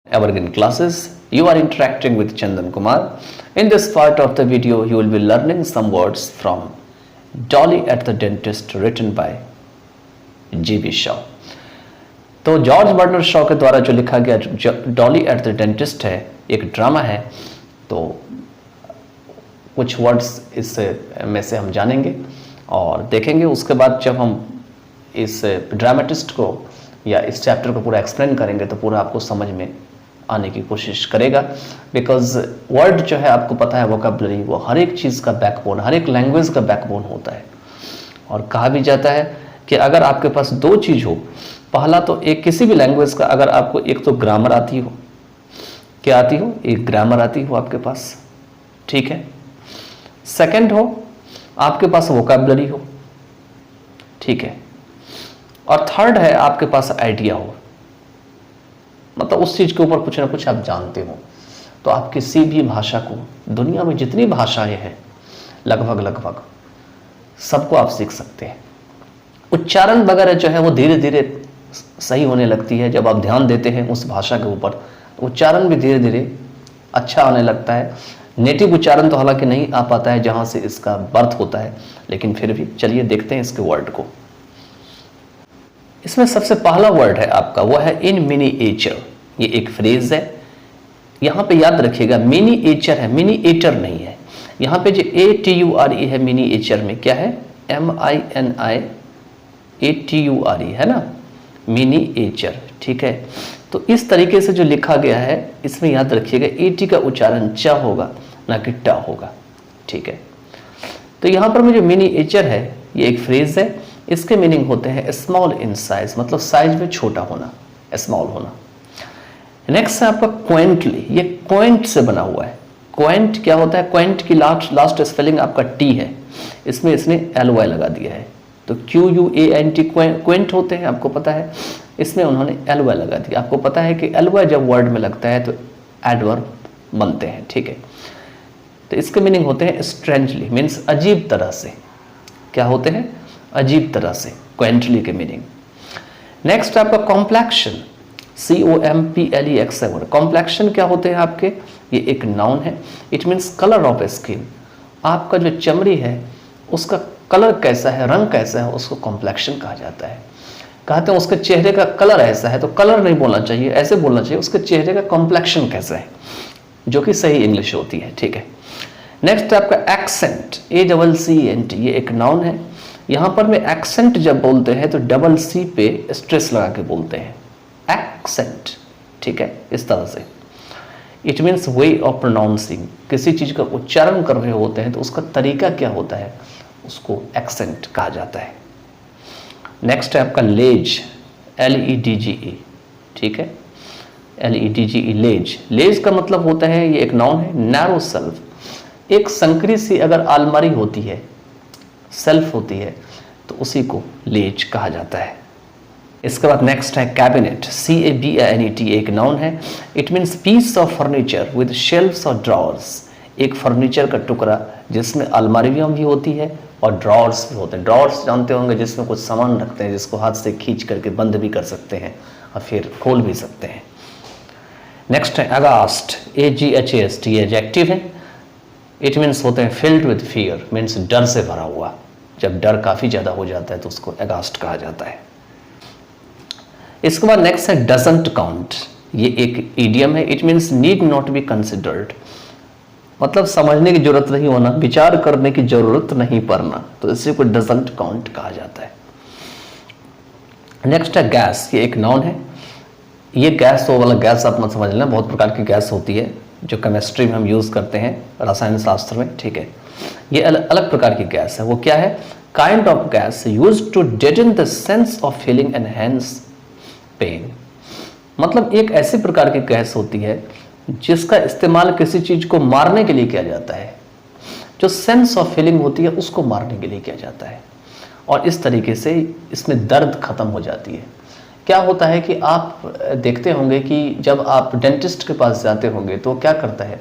Evergreen classes. You are interacting with Chandan Kumar. In this part of the video, you will be learning some words from Dolly at the Dentist, written by G.B. Shaw. तो George Bernard Shaw के द्वारा जो लिखा गया Dolly at the dentist है, एक drama है। तो कुछ वर्ड्स इस में से हम जानेंगे और देखेंगे। उसके बाद जब हम इस ड्रामेटिस्ट को या इस चैप्टर को पूरा एक्सप्लेन करेंगे तो पूरा आपको समझ में आने की कोशिश करेगा। बिकॉज वर्ड जो है आपको पता है, वोकैबुलरी वो हर एक चीज़ का बैकबोन, हर एक लैंग्वेज का बैकबोन होता है। और कहा भी जाता है कि अगर आपके पास दो चीज़ हो, पहला तो एक किसी भी लैंग्वेज का अगर आपको एक तो ग्रामर आती हो, क्या आती हो, एक ग्रामर आती हो आपके पास, ठीक है। सेकंड हो आपके पास वोकैबुलरी हो, ठीक है। और थर्ड है आपके पास आइडिया हो, मतलब उस चीज़ के ऊपर कुछ ना कुछ आप जानते हो। तो आप किसी भी भाषा को, दुनिया में जितनी भाषाएं हैं लगभग सबको आप सीख सकते हैं। उच्चारण वगैरह जो है वो धीरे धीरे सही होने लगती है जब आप ध्यान देते हैं उस भाषा के ऊपर। उच्चारण भी धीरे धीरे अच्छा आने लगता है। नेटिव उच्चारण तो हालांकि नहीं आ पाता है जहाँ से इसका बर्थ होता है, लेकिन फिर भी चलिए देखते हैं इसके वर्ड को। इसमें सबसे पहला वर्ड है आपका, वो है इन मिनिएचर। ये एक फ्रेज है। यहाँ पे याद रखिएगा मिनिएचर है, मिनिएटर नहीं है। यहाँ पे जो ATURE है मिनिएचर में, क्या है, MINIATURE है ना, मिनिएचर, ठीक है। तो इस तरीके से जो लिखा गया है इसमें याद रखिएगा AT का उच्चारण च होगा ना कि ट होगा, ठीक है। तो यहाँ पर में जो मिनिएचर है ये एक फ्रेज है। इसके मीनिंग होते हैं स्मॉल इन साइज, मतलब साइज में छोटा होना, स्मॉल होना। नेक्स्ट है आपका क्वेंटली। ये क्वेंट से बना हुआ है। क्वेंट क्या होता है, क्वेंट की लास्ट स्पेलिंग आपका टी है, इसमें इसने LY लगा दिया है। तो QUANT क्वेंट होते हैं, आपको पता है। इसमें उन्होंने LY लगा दिया। आपको पता है कि LY जब वर्ड में लगता है तो एडवर्ब बनते हैं, ठीक है। तो इसके मीनिंग होते हैं स्ट्रेंजली, मीन्स अजीब तरह से। क्या होते हैं, अजीब तरह से, क्वेंटली के मीनिंग। नेक्स्ट आपका कॉम्प्लेक्शन, COMPLEXN। कॉम्प्लेक्शन क्या होते हैं आपके, ये एक नाउन है। It means colour of skin. आपका जो चमड़ी है उसका कलर कैसा है, रंग कैसा है, उसको कॉम्प्लेक्शन कहा जाता है। कहते हैं उसके चेहरे का कलर ऐसा है, तो कलर नहीं बोलना चाहिए, ऐसे बोलना चाहिए उसके चेहरे का कॉम्प्लेक्शन कैसा है, जो कि सही इंग्लिश होती है, ठीक है। नेक्स्ट आपका एक्सेंट, ACCENT। ये एक नाउन है। यहाँ पर में एक्सेंट जब बोलते हैं तो डबल C पे स्ट्रेस लगा के बोलते हैं, एक्सेंट, ठीक है, इस तरह से। It means way of pronouncing. किसी चीज़ का उच्चारण कर रहे होते हैं तो उसका तरीका क्या होता है, उसको एक्सेंट कहा जाता है। नेक्स्ट है आपका लेज, LEDGE, ठीक है, LEDGE, लेज। लेज का मतलब होता है, ये एक नाउन है, नैरो सेल्फ। एक संकरी सी अगर अलमारी होती है, सेल्फ होती है, तो उसी को लेज कहा जाता है। इसके बाद नेक्स्ट है कैबिनेट, CABINET। एक नाउन है। It means piece of furniture with shelves और ड्रॉर्स। एक फर्नीचर का टुकड़ा जिसमें अलमारियाँ भी होती है और ड्रॉर्स भी होते हैं। ड्रॉर्स जानते होंगे, जिसमें कुछ सामान रखते हैं, जिसको हाथ से खींच करके बंद भी कर सकते हैं और फिर खोल भी सकते हैं। नेक्स्ट है अगास्ट, AGHAST। ये एडजेक्टिव है। इट मीन्स होते हैं फिल्ड विद फियर, मीन्स डर से भरा हुआ। जब डर काफ़ी ज़्यादा हो जाता है तो उसको अगास्ट कहा जाता है। इसके बाद नेक्स्ट है डजंट काउंट। ये एक ईडियम है। It means need not be considered, मतलब समझने की जरूरत नहीं होना, विचार करने की जरूरत नहीं पड़ना, तो इसी को डजंट काउंट कहा जाता है। नेक्स्ट है गैस। ये एक नाउन है। ये गैस वो वाला गैस आप मत समझ लेना, बहुत प्रकार की गैस होती है जो केमिस्ट्री में हम यूज करते हैं, रसायन शास्त्र में, ठीक है। ये अलग प्रकार की गैस है। वो क्या है, kind of gas used to deaden the sense of feeling and hence pain. मतलब एक ऐसी प्रकार की गैस होती है जिसका इस्तेमाल किसी चीज को मारने के लिए किया जाता है। जो सेंस ऑफ फीलिंग होती है उसको मारने के लिए किया जाता है, और इस तरीके से इसमें दर्द खत्म हो जाती है। क्या होता है कि आप देखते होंगे कि जब आप डेंटिस्ट के पास जाते होंगे तो क्या करता है,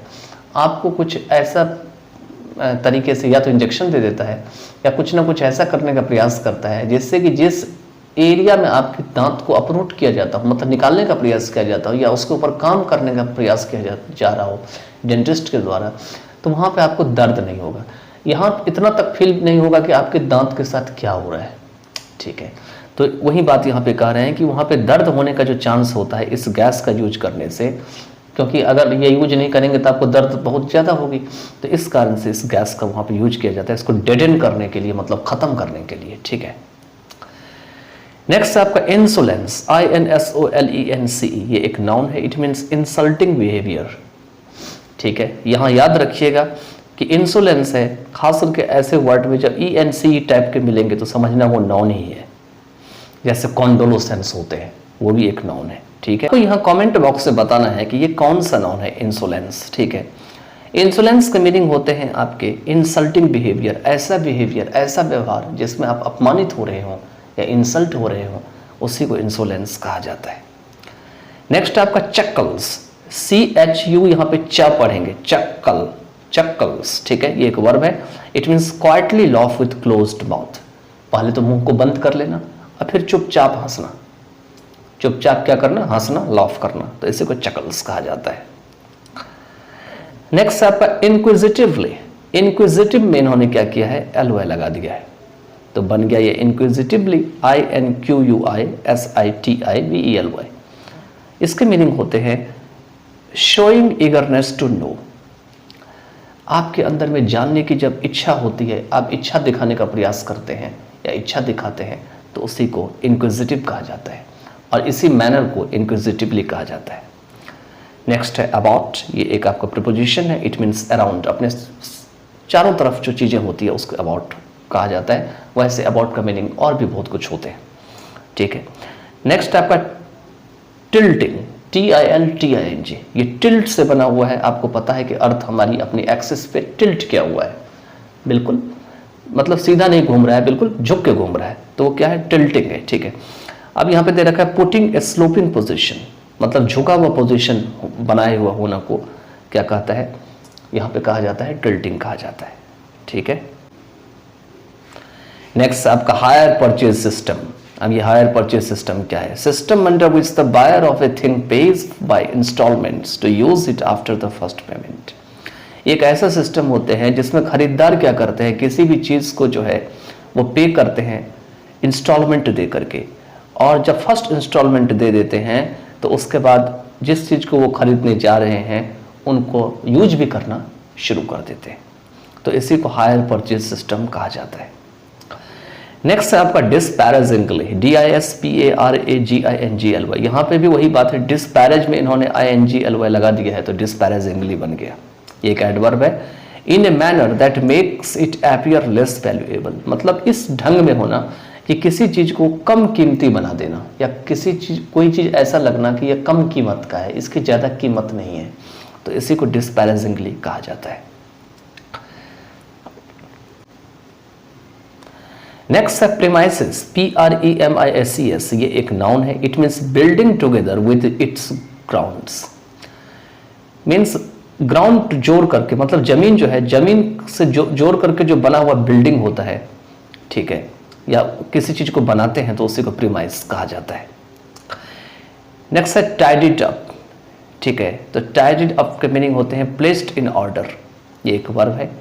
आपको कुछ ऐसा तरीके से या तो इंजेक्शन दे देता है या कुछ ना कुछ ऐसा करने का प्रयास करता है जिससे कि जिस एरिया में आपके दांत को अपरूट किया जाता हो, मतलब निकालने का प्रयास किया जाता हो, या उसके ऊपर काम करने का प्रयास किया जा रहा हो डेंटिस्ट के द्वारा, तो वहाँ पे आपको दर्द नहीं होगा। यहाँ इतना तक फील नहीं होगा कि आपके दांत के साथ क्या हो रहा है, ठीक है। तो वही बात यहाँ पे कह रहे हैं कि वहाँ पे दर्द होने का जो चांस होता है इस गैस का यूज करने से, क्योंकि अगर ये यूज नहीं करेंगे तो आपको दर्द बहुत ज़्यादा होगी, तो इस कारण से इस गैस का वहाँ पे यूज किया जाता है, इसको डेडन करने के लिए, मतलब ख़त्म करने के लिए, ठीक है। नेक्स्ट आपका इंसोलेंस, INSOLENCE, ये एक नाउन है। इट मीन्स इंसल्टिंग बिहेवियर, ठीक है। यहाँ याद रखिएगा कि इंसोलेंस है, खास करके ऐसे वर्ड में जब ENCE टाइप के मिलेंगे तो समझना वो नाउन ही है। जैसे कॉन्डोलोसेंस होते हैं, वो भी एक नाउन है, ठीक है। तो यहाँ कमेंट बॉक्स में बताना है कि ये कौन सा नाउन है इंसोलेंस, ठीक है। इंसोलेंस के मीनिंग होते हैं आपके इंसल्टिंग बिहेवियर, ऐसा बिहेवियर, ऐसा व्यवहार जिसमें आप अपमानित हो रहे हो या इंसल्ट हो रहे हो, उसी को इंसोलेंस कहा जाता है। नेक्स्ट आपका चक्कल्स, CHU यहाँ पे च पढ़ेंगे, चक्कल, चक्कल्स, ठीक है। ये एक वर्ब है। It means quietly laugh with closed mouth, पहले तो मुंह को बंद कर लेना और फिर चुपचाप हंसना, चुपचाप क्या करना, हंसना, लाफ करना, तो इसी को चकल्स कहा जाता है। नेक्स्ट आपका इंक्विजिटिवली, इंक्विजिटिव में इन्होंने क्या किया है, LY लगा दिया है, तो बन गया ये इंक्विजिटिवली, INQUISITIVELY। इसके मीनिंग होते हैं शोइंग ईगरनेस टू नो, आपके अंदर में जानने की जब इच्छा होती है, आप इच्छा दिखाने का प्रयास करते हैं या इच्छा दिखाते हैं, तो उसी को इंक्विजिटिव कहा जाता है, और इसी मैनर को इंक्विजिटिवली कहा जाता है। नेक्स्ट है अबाउट, ये एक आपका प्रीपोजिशन है। इट मीन्स अराउंड, अपने चारों तरफ जो चीज़ें होती है उसको अबाउट कहा जाता है। वैसे अबाउट का मीनिंग और भी बहुत कुछ होते हैं, ठीक है। नेक्स्ट आपका टिल्टिंग, TILTING, ये टिल्ट से बना हुआ है। आपको पता है कि अर्थ हमारी अपनी एक्सिस पे टिल्ट किया हुआ है, बिल्कुल मतलब सीधा नहीं घूम रहा है, बिल्कुल झुक के घूम रहा है, तो वो क्या है, टिल्टिंग है, ठीक है। अब यहाँ पे दे रखा है पुटिंग ए स्लोपिंग पोजीशन, मतलब झुका हुआ पोजीशन बनाए हुआ होना को क्या कहता है, यहाँ पे कहा जाता है टिल्टिंग कहा जाता है, ठीक है। नेक्स्ट आपका हायर परचेज सिस्टम। अब ये हायर परचेज सिस्टम क्या है, system under which the buyer of a thing pays by instalments to use it after the first payment. एक ऐसा सिस्टम होते हैं जिसमें खरीदार क्या करते हैं, किसी भी चीज़ को जो है वो पे करते हैं इंस्टॉलमेंट दे करके, और जब फर्स्ट इंस्टॉलमेंट दे देते हैं तो उसके बाद जिस चीज़ को वो खरीदने जा रहे हैं उनको यूज भी करना शुरू कर देते हैं, तो इसी को हायर परचेज सिस्टम कहा जाता है। नेक्स्ट है आपका डिस्पैरेजिंगली, DISPARAGINGLY। यहाँ पे भी वही बात है, डिस्पैरेज में इन्होंने INGLY लगा दिया है तो डिस्पैरेजिंगली बन गया। एक एडवर्ब है। In a manner that makes it appear less valuable, मतलब इस ढंग में होना कि किसी चीज को कम कीमती बना देना, या किसी चीज कोई चीज ऐसा लगना कि यह कम कीमत का है, इसकी ज्यादा कीमत नहीं है, तो इसी को डिस्पैरेजिंगली कहा जाता है। नेक्स्ट है प्रीमाइसेस, PREMISES, ये एक नाउन है। It means building together with its grounds, means ground जोड़ करके, मतलब जमीन जो है, जमीन से जोड़ करके जो बना हुआ बिल्डिंग होता है, ठीक है, या किसी चीज को बनाते हैं तो उसी को प्रीमाइस कहा जाता है। नेक्स्ट है टाइड इट अप, ठीक है, तो टाइड इट अप के मीनिंग होते हैं प्लेस्ड इन ऑर्डर। ये एक वर्ब है,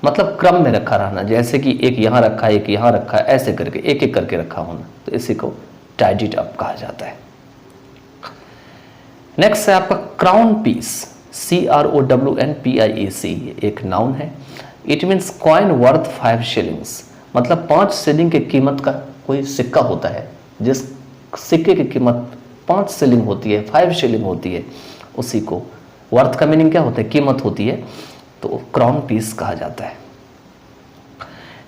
मतलब क्रम में रखा रहना, जैसे कि एक यहाँ रखा है, एक यहाँ रखा है, ऐसे करके एक एक करके रखा होना, तो इसी को टाइड इट अप कहा जाता है। नेक्स्ट है आपका क्राउन पीस, CROWNPIEC, एक नाउन है। It means coin worth 5 shillings, मतलब 5 शिलिंग की कीमत का कोई सिक्का होता है, जिस सिक्के की कीमत 5 शिलिंग होती है, 5 शिलिंग होती है, उसी को वर्थ का मीनिंग क्या होता है, कीमत होती है, तो क्राउन पीस कहा जाता है।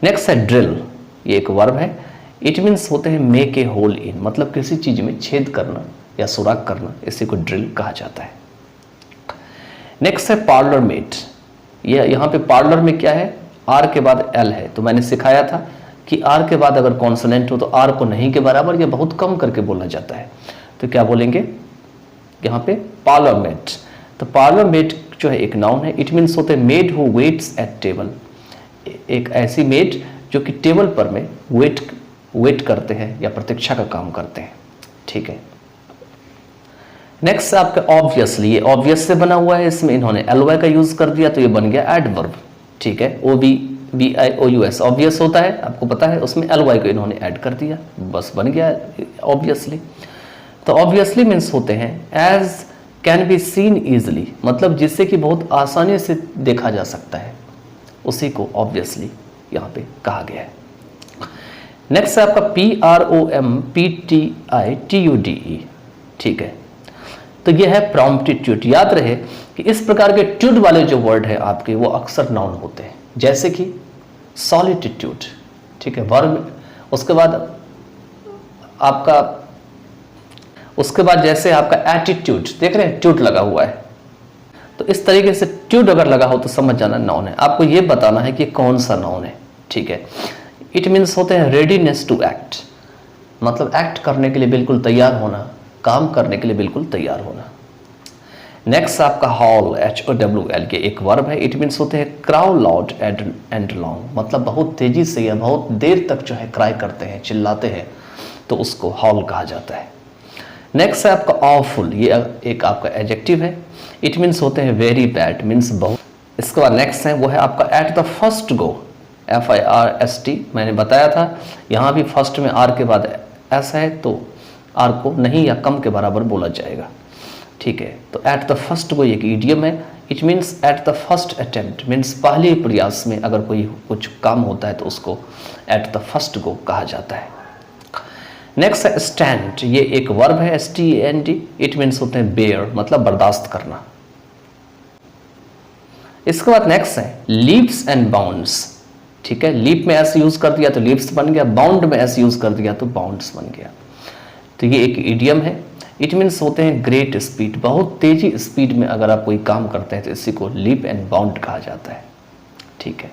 नेक्स्ट है ड्रिल, ये एक वर्ब है। इट मीन्स होते हैं मेक ए होल इन, मतलब किसी चीज में छेद करना या सुराख करना, इसी को ड्रिल कहा जाता है। नेक्स्ट है पार्लर मेट, ये यहाँ पे पार्लर में क्या है, आर के बाद एल है, तो मैंने सिखाया था कि आर के बाद अगर कॉन्सोनेंट हो तो आर को नहीं के बराबर या बहुत कम करके बोलना जाता है, तो क्या बोलेंगे यहाँ पे पार्लर मेट। तो पार्लर मेट जो है एक नाउन है। इट मीन्स होते हैं maid who waits at table, एक ऐसी मेड जो कि टेबल पर में वेट वेट करते हैं या प्रतीक्षा का काम करते हैं। ठीक है, नेक्स्ट आपका ऑब्वियसली, ये ऑब्वियस से बना हुआ है, इसमें इन्होंने एलवाई का यूज कर दिया तो ये बन गया एडवर्ब। ठीक है, OBVIOUS ऑब्वियस होता है, आपको पता है, उसमें एलवाई को इन्होंने ऐड कर दिया, बस बन गया ऑब्वियसली। तो ऑब्वियसली मीन्स होते हैं as can be seen easily, मतलब जिससे कि बहुत आसानी से देखा जा सकता है, उसी को ऑब्वियसली यहाँ पे कहा गया है। नेक्स्ट है आपका PROMPTITUDE। ठीक है, तो ये है प्रॉम्प्टिट्यूड। याद रहे कि इस प्रकार के ट्यूड वाले जो वर्ड है आपके, वो अक्सर नाउन होते हैं, जैसे कि सॉलिट्यूड। ठीक है, वर्ब, उसके बाद जैसे आपका एटीट्यूड, देख रहे हैं ट्यूड लगा हुआ है, तो इस तरीके से ट्यूड अगर लगा हो तो समझ जाना नाउन है। आपको ये बताना है कि कौन सा नाउन है। ठीक है, इट मीन्स होते हैं रेडीनेस टू एक्ट, मतलब एक्ट करने के लिए बिल्कुल तैयार होना, काम करने के लिए बिल्कुल तैयार होना। नेक्स्ट आपका हॉल, HOWL के एक वर्ब है। इट मीन्स होते हैं क्राउ लाउड एंड लॉन्ग, मतलब बहुत तेजी से या बहुत देर तक जो है क्राई करते हैं, चिल्लाते हैं, तो उसको हॉल कहा जाता है। नेक्स्ट है आपका ऑफुल, ये एक आपका एडजेक्टिव है। इट मीन्स होते हैं वेरी बैड, मीन्स बहुत। इसके बाद नेक्स्ट है वो है आपका at the first go, FIRST, मैंने बताया था यहाँ भी फर्स्ट में आर के बाद एस है, तो आर को नहीं या कम के बराबर बोला जाएगा। ठीक है, तो एट द फर्स्ट गो एक ईडियम है। It means at the first attempt, means पहले प्रयास में अगर कोई कुछ काम होता है तो उसको एट द फर्स्ट गो कहा जाता है। नेक्स्ट है स्टैंड, ये एक वर्ब है, STAND। इट मीन्स होते हैं बेयर, मतलब बर्दाश्त करना। इसके बाद नेक्स्ट है लीप्स एंड बाउंड्स। ठीक है, लीप में एस यूज कर दिया तो लीप्स बन गया, बाउंड में एस यूज कर दिया तो बाउंड्स बन गया। तो ये एक इडियम है। इट मीन्स होते हैं ग्रेट स्पीड, बहुत तेजी स्पीड में अगर आप कोई काम करते हैं तो इसी को लीप एंड बाउंड कहा जाता है। ठीक है,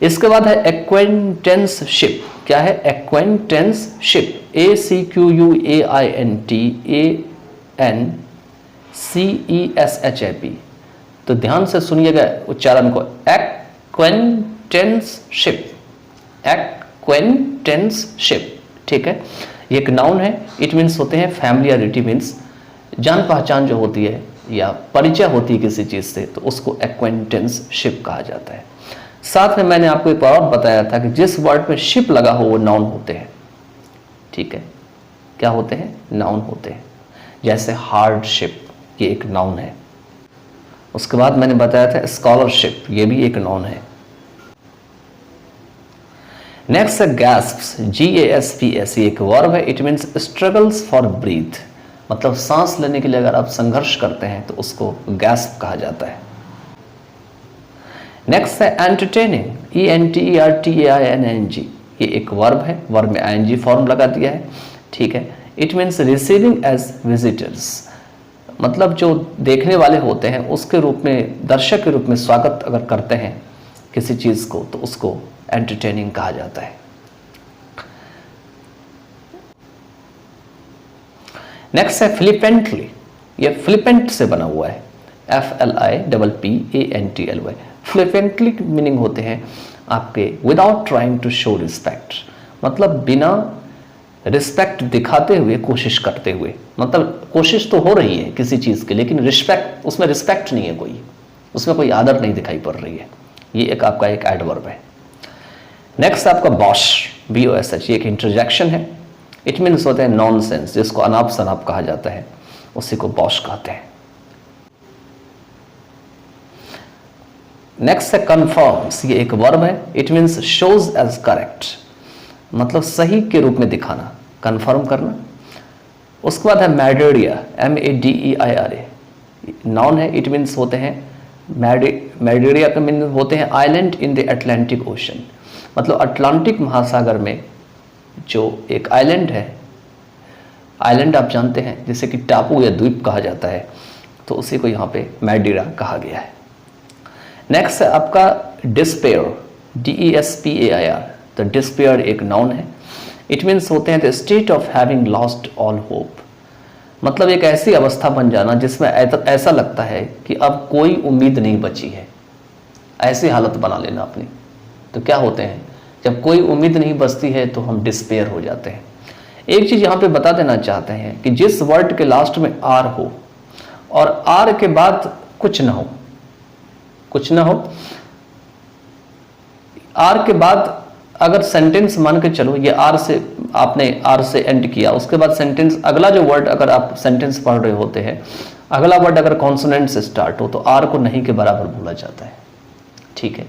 इसके बाद है एक्वेंटेंसशिप। क्या है एक्वेंटेंसशिप? ACQUAINTANCESHIP। तो ध्यान से सुनिएगा उच्चारण को, एक्वेंटेंसशिप, एक्वेंटेंसशिप। ठीक है, ये एक नाउन है। इट मीन्स होते हैं फैमिलियरिटी, मीन्स जान पहचान जो होती है या परिचय होती है किसी चीज़ से, तो उसको एक्वेंटेंसशिप कहा जाता है। साथ में मैंने आपको एक और बताया था कि जिस वर्ड में शिप लगा हो वो नाउन होते हैं। ठीक है, क्या होते हैं? नाउन होते हैं। जैसे हार्डशिप, ये एक नाउन है। उसके बाद मैंने बताया था स्कॉलरशिप, ये भी एक नाउन है। नेक्स्ट है गैस्प्स, GASPS, ये एक वर्ब है। It means struggles for breath, मतलब सांस लेने के लिए अगर आप संघर्ष करते हैं तो उसको गैस्प कहा जाता है। नेक्स्ट है एंटरटेनिंग, ENTERTAINING, ये एक वर्ब है। वर्ब में ING फॉर्म लगा दिया है। ठीक है, it means receiving as visitors, मतलब जो देखने वाले होते हैं उसके रूप में, दर्शक के रूप में स्वागत अगर करते हैं किसी चीज को तो उसको एंटरटेनिंग कहा जाता है। नेक्स्ट है फ्लिपेंटली, ये फ्लिपेंट से बना हुआ है, FLIPPANTLY। फ्लिपेंटली मीनिंग होते हैं आपके without trying to show respect, मतलब बिना रिस्पेक्ट दिखाते हुए, कोशिश करते हुए, मतलब कोशिश तो हो रही है किसी चीज की लेकिन रिस्पेक्ट, उसमें रिस्पेक्ट नहीं है, कोई उसमें कोई आदर नहीं दिखाई पड़ रही है। ये एक आपका एक एडवर्ब है। नेक्स्ट आपका बॉश, BOSH, ये एक इंटरजेक्शन है। इट मीन्स होते हैं नॉनसेंस, जिसको अनाप शनाप कहा जाता है, उसी को बॉश कहते हैं। नेक्स्ट है कन्फर्म्स, ये एक वर्ब है। It means shows as correct, मतलब सही के रूप में दिखाना, कन्फर्म करना। उसके बाद है मैडेरिया, MADEIRA, नाउन है। इट मीन्स होते हैं मैडेरिया का मीनिंग होते हैं island in the Atlantic ocean, मतलब अटलांटिक महासागर में जो एक आइलैंड है, आइलैंड आप जानते हैं जैसे कि टापू या द्वीप कहा जाता है, तो उसी को यहाँ पे मैडेरा कहा गया है। नेक्स्ट है आपका डिस्पेयर, DESPAIR, तो डिस्पेयर एक नाउन है। इट मीन्स होते हैं the state of having lost all hope, मतलब एक ऐसी अवस्था बन जाना जिसमें ऐसा लगता है कि अब कोई उम्मीद नहीं बची है, ऐसी हालत बना लेना अपनी। तो क्या होते हैं? जब कोई उम्मीद नहीं बचती है तो हम डिस्पेयर हो जाते हैं। एक चीज यहाँ पे बता देना चाहते हैं कि जिस वर्ड के लास्ट में आर हो और आर के बाद कुछ ना हो, कुछ ना हो, आर के बाद अगर सेंटेंस मान के चलो ये आर से, आपने आर से एंड किया, उसके बाद सेंटेंस अगला जो वर्ड, अगर आप सेंटेंस पढ़ रहे होते हैं, अगला वर्ड अगर कॉन्सोनेंट से स्टार्ट हो तो आर को नहीं के बराबर बोला जाता है, ठीक है।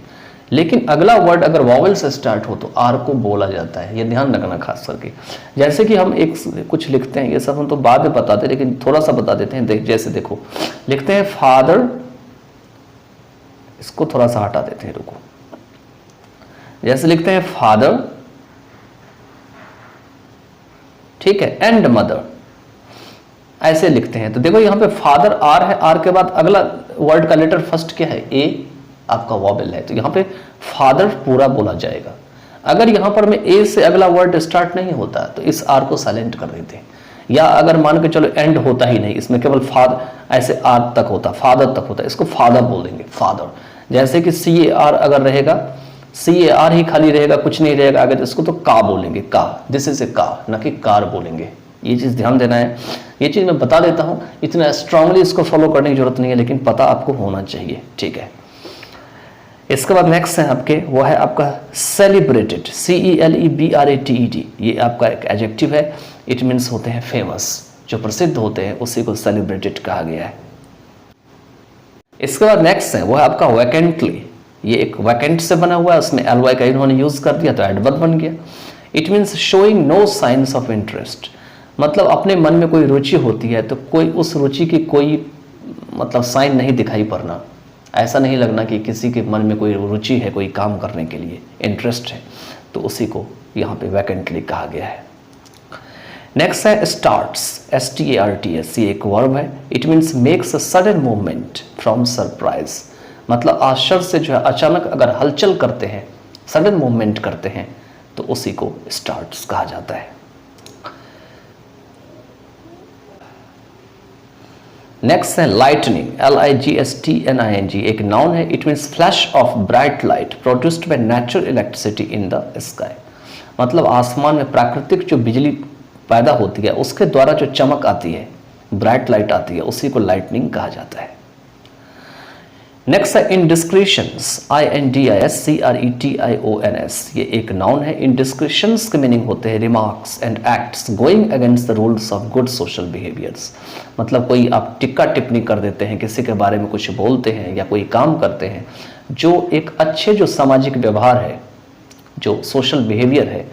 लेकिन अगला वर्ड अगर वॉवेल से स्टार्ट हो तो आर को बोला जाता है, ये ध्यान रखना खास करके। जैसे कि हम एक कुछ लिखते हैं, ये सब हम तो बाद में बताते हैं लेकिन थोड़ा सा बता देते हैं। जैसे देखो लिखते हैं फादर, इसको थोड़ा सा हटा देते हैं, रुको। जैसे लिखते हैं फादर, ठीक है, एंड मदर, ऐसे लिखते हैं। तो देखो यहाँ पे फादर आर है, आर के बाद अगला वर्ड का लेटर फर्स्ट क्या है, ए, आपका वॉवेल है, तो यहाँ पे फादर पूरा बोला जाएगा। अगर यहाँ पर में ए से अगला वर्ड स्टार्ट नहीं होता तो इस आर को साइलेंट कर देते हैं, या अगर मान के चलो एंड होता ही नहीं, इसमें केवल फादर ऐसे आर तक होता, फादर तक होता, इसको फादर बोल देंगे, फादर। जैसे कि सी ए आर अगर रहेगा, सी ए आर ही खाली रहेगा, कुछ नहीं रहेगा आगे, तो इसको तो का बोलेंगे, का, दिस इज ए का, न कि कार बोलेंगे। ये चीज ध्यान देना है, ये चीज मैं बता देता हूं, इतना स्ट्रांगली इसको फॉलो करने की जरूरत नहीं है, लेकिन पता आपको होना चाहिए, ठीक है। इसके बाद नेक्स्ट है आपके, वो है आपका सेलिब्रेटेड, CELEBRATED, ये आपका एक एडजेक्टिव है, इट मीन्स होते हैं फेमस, जो प्रसिद्ध होते हैं उसी को सेलिब्रेटेड कहा गया है। इसके बाद नेक्स्ट है वो है आपका वैकेंटली, ये एक वैकेंट से बना हुआ है, उसमें LY का इन्होंने यूज कर दिया तो एडवर्ब बन गया। It means showing no signs of interest, मतलब अपने मन में कोई रुचि होती है तो कोई उस रुचि की कोई मतलब साइन नहीं दिखाई पड़ना, ऐसा नहीं लगना कि किसी के मन में कोई रुचि है कोई काम करने के लिए, इंटरेस्ट है, तो उसी को यहाँ पे वैकेंटली कहा गया है। नेक्स्ट है स्टार्ट्स, STARTS, ये एक वर्ब है, it means makes a sudden movement from surprise, मतलब आश्चर्य से जो है अचानक अगर हलचल करते हैं, सडन मूवमेंट करते हैं तो उसी को स्टार्ट्स कहा जाता है। नेक्स्ट है लाइटनिंग, LIGHTNING, एक नाउन है, it means flash of bright light produced by natural electricity in the sky, मतलब आसमान में प्राकृतिक जो बिजली पैदा होती है उसके द्वारा जो चमक आती है, ब्राइट लाइट आती है, उसी को लाइटनिंग कहा जाता है। नेक्स्ट है इंडिस्क्रिशंस, INDISCRETIONS, ये एक नाउन है। इंडिस्क्रिशंस के मीनिंग होते हैं remarks and acts going against the rules of good social behaviours, मतलब कोई आप टिक्का टिप्पणी कर देते हैं, किसी के बारे में कुछ बोलते हैं या कोई काम करते हैं जो एक अच्छे जो सामाजिक व्यवहार है, जो सोशल बिहेवियर है,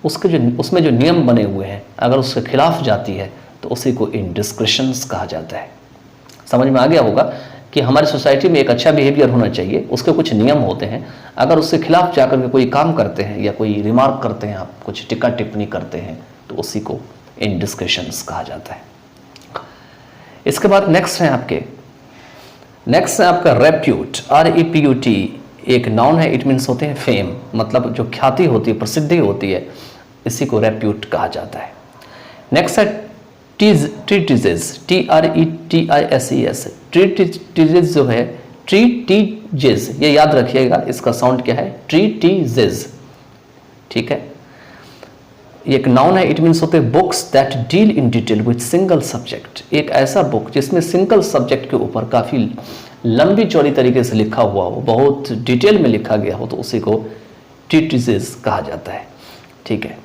उसके जो उसमें जो नियम बने हुए हैं, अगर उसके खिलाफ जाती है तो उसी को इंडिस्क्रिशंस कहा जाता है। समझ में आ गया होगा कि हमारी सोसाइटी में एक अच्छा बिहेवियर होना चाहिए, उसके कुछ नियम होते हैं, अगर उसके खिलाफ जाकर के कोई काम करते हैं या कोई रिमार्क करते हैं, आप कुछ टिक्का टिप्पणी करते हैं तो उसी को इंडिस्क्रिशंस कहा जाता है। इसके बाद नेक्स्ट है आपका रेप्यूट, REPUT, एक नाउन है, इट मीन्स होते हैं फेम, मतलब जो ख्याति होती है, प्रसिद्धि होती है, इसी को रेप्यूट कहा जाता है। नेक्स्ट है ट्रीटिजेस, TRETISES, ट्रीटिजेस जो है, ट्रीटिजेस, ये याद रखिएगा, इसका साउंड क्या है, ट्रीटिजेस, ठीक है। एक नाउन है, इट मीन्स होते हैं books that deal in detail with single subject, एक ऐसा बुक जिसमें सिंगल सब्जेक्ट के ऊपर काफी लंबी चौड़ी तरीके से लिखा हुआ हो, बहुत डिटेल में लिखा गया हो, तो उसी को ट्रीटिजेस कहा जाता है, ठीक है।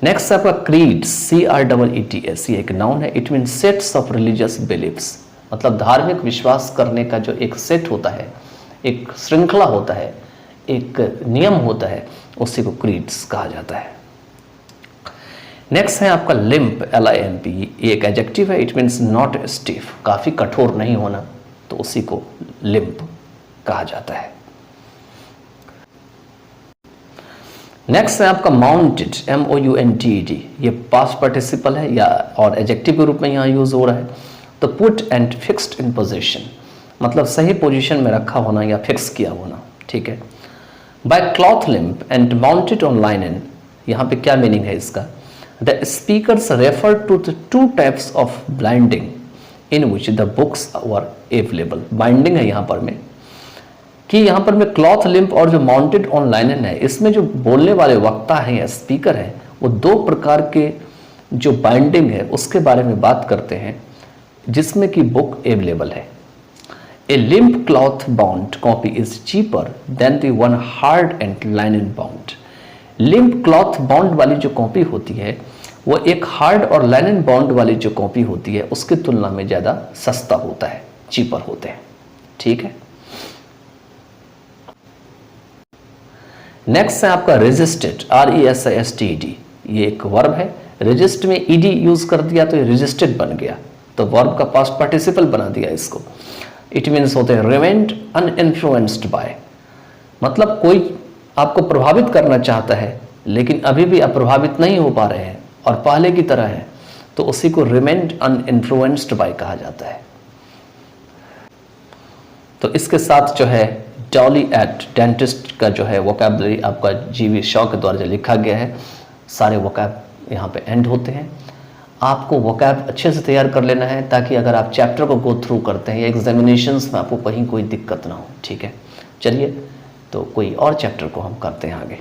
नेक्स्ट आपका क्रीड्स, CREETS, ये एक नाउन है, it means sets of religious beliefs, मतलब धार्मिक विश्वास करने का जो एक सेट होता है, एक श्रृंखला होता है, एक नियम होता है, उसी को क्रीड्स कहा जाता है। नेक्स्ट है आपका लिम्प, LIMP, ये एक एडजेक्टिव है, इट मीन्स नॉट स्टिफ, काफी कठोर नहीं होना, तो उसी को लिम्प कहा जाता है। नेक्स्ट है आपका माउंटेड, MOUNTED, ये पास्ट पार्टिसिपल है या और एडजेक्टिव के रूप में यहाँ यूज हो रहा है। तो put and fixed in position, मतलब सही पोजीशन में रखा होना या फिक्स किया होना, ठीक है। By cloth limp and mounted on linen, यहाँ पे क्या मीनिंग है इसका, the speakers refer to the two types of binding in which the books were available, binding है यहाँ पर में, कि यहाँ पर मैं क्लॉथ लिम्प और जो माउंटेड ऑन लाइनन है, इसमें जो बोलने वाले वक्ता हैं या स्पीकर हैं, वो दो प्रकार के जो बाइंडिंग है उसके बारे में बात करते हैं, जिसमें कि बुक अवेलेबल है। A limp cloth bound copy is cheaper than the one hard and linen bound. Limp cloth bound वाली जो कॉपी होती है वो एक हार्ड और लाइनन बाउंड वाली जो कॉपी होती है उसकी तुलना में ज़्यादा सस्ता होता है, चीपर होते हैं। ठीक है। नेक्स्ट है आपका रेजिस्टेड, RESISTED। ये एक वर्ब है। रेजिस्ट में ED यूज कर दिया तो ये रेजिस्टेड बन गया, तो वर्ब का पास्ट पार्टिसिपल बना दिया इसको। इट मीन्स होते हैं रिमेन्ड अनइन्फ्लुएंस्ड बाय, मतलब कोई आपको प्रभावित करना चाहता है लेकिन अभी भी आप प्रभावित नहीं हो पा रहे हैं और पहले की तरह है, तो उसी को रिमेन्ड अनइन्फ्लुएंस्ड बाय कहा जाता है। तो इसके साथ जो है डॉली एट डेंटिस्ट का जो है वोकैबुलरी आपका GV शॉ के द्वारा जो लिखा गया है, सारे वोकैब यहाँ पे एंड होते हैं। आपको वोकैब अच्छे से तैयार कर लेना है ताकि अगर आप चैप्टर को गो थ्रू करते हैं या एग्जामिनेशंस में आपको कहीं कोई दिक्कत ना हो। ठीक है, चलिए तो कोई और चैप्टर को हम करते हैं आगे।